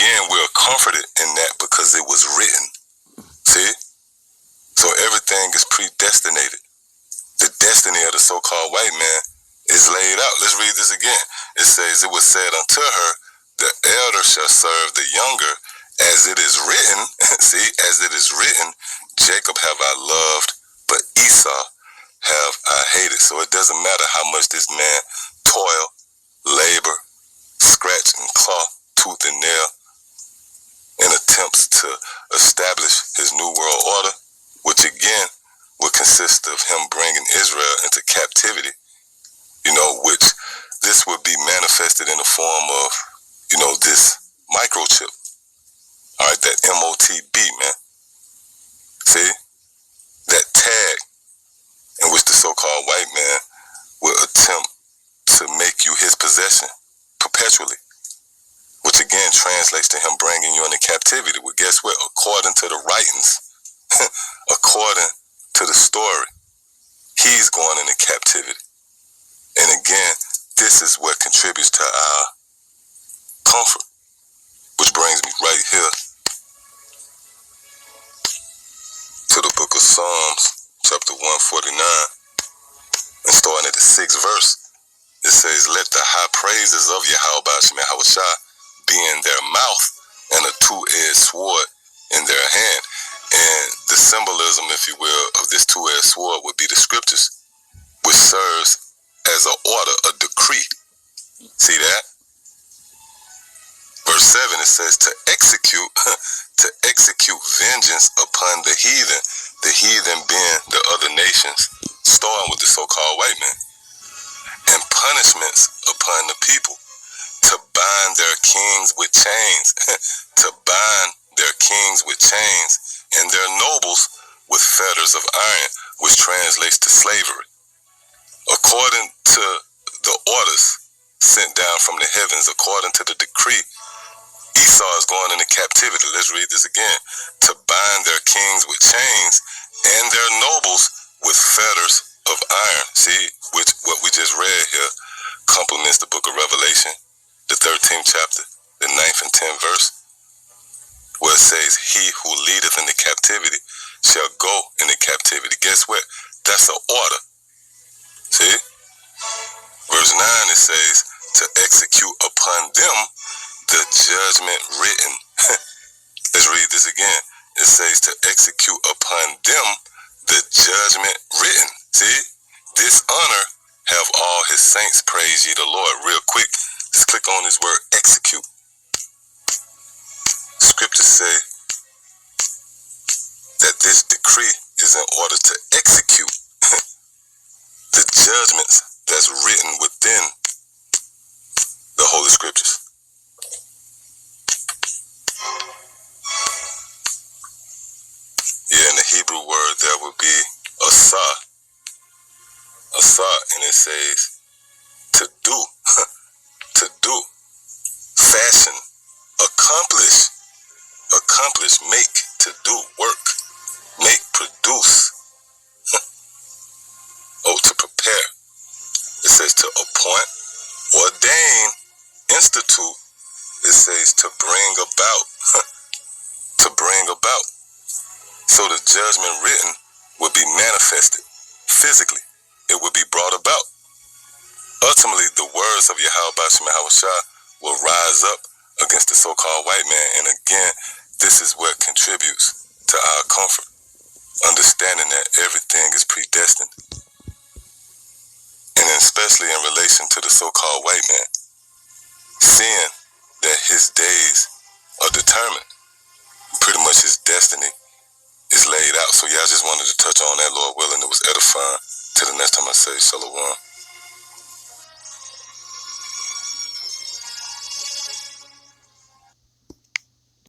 again, we're comforted in that because it was written. See? So everything is predestinated. The destiny of the so-called white man is laid out. Let's read this again. It says, it was said unto her, the elder shall serve the younger, as it is written. See, as it is written, Jacob have I loved, but Esau have I hated. So it doesn't matter how much this man toil, labor, scratch and claw, tooth and nail, in attempts to establish his new world order, which again would consist of him bringing Israel into captivity, which this would be manifested in the form of, this microchip. All right, that MOTB, man. See? That tag in which the so-called white man will attempt to make you his possession perpetually, which again translates to him bringing you into captivity. Well, guess what? According to the writings, according to the story, he's going into captivity. And again, this is what contributes to our comfort, which brings me right here to the book of Psalms, chapter 149, and starting at the 6th verse. It says, let the high praises of Yahweh be in their mouth and a two-edged sword in their hand. And the symbolism, if you will, of this two-edged sword would be the scriptures, which serves as an order, a decree. See that? Verse 7, it says to execute vengeance upon the heathen being the other nations, starting with the so-called white man, and punishments upon the people, to bind their kings with chains, to bind their kings with chains, and their nobles with fetters of iron, which translates to slavery. According to the orders sent down from the heavens, according to the decree, Esau is going into captivity. Let's read this again. To bind their kings with chains and their nobles with fetters of iron. See, which what we just read here complements the book of Revelation, the 13th chapter, the 9th and 10th verse, where it says, he who leadeth into captivity shall go into captivity. Guess what? That's an order. See? Verse 9, it says, to execute upon them the judgment written. Let's read this again. It says to execute upon them the judgment written. See? This honor have all his saints, praise ye the Lord. Real quick, let's click on this word execute. Scriptures say that this decree is in order to execute the judgments that's written within the Holy Scriptures. Yeah, in the Hebrew word there would be asah, and it says to do, to do, fashion, accomplish, make, to do, work, make, produce, to prepare. It says to appoint, ordain, institute. It says to bring about, to bring about. So the judgment written would be manifested physically. It would be brought about. Ultimately, the words of Yahweh will rise up against the so-called white man. And again, this is what contributes to our comfort, understanding that everything is predestined. And especially in relation to the so-called white man, seeing that his days are determined, pretty much his destiny is laid out. So yeah, I just wanted to touch on that, Lord willing. It was edifying. Till the next time I say shalom.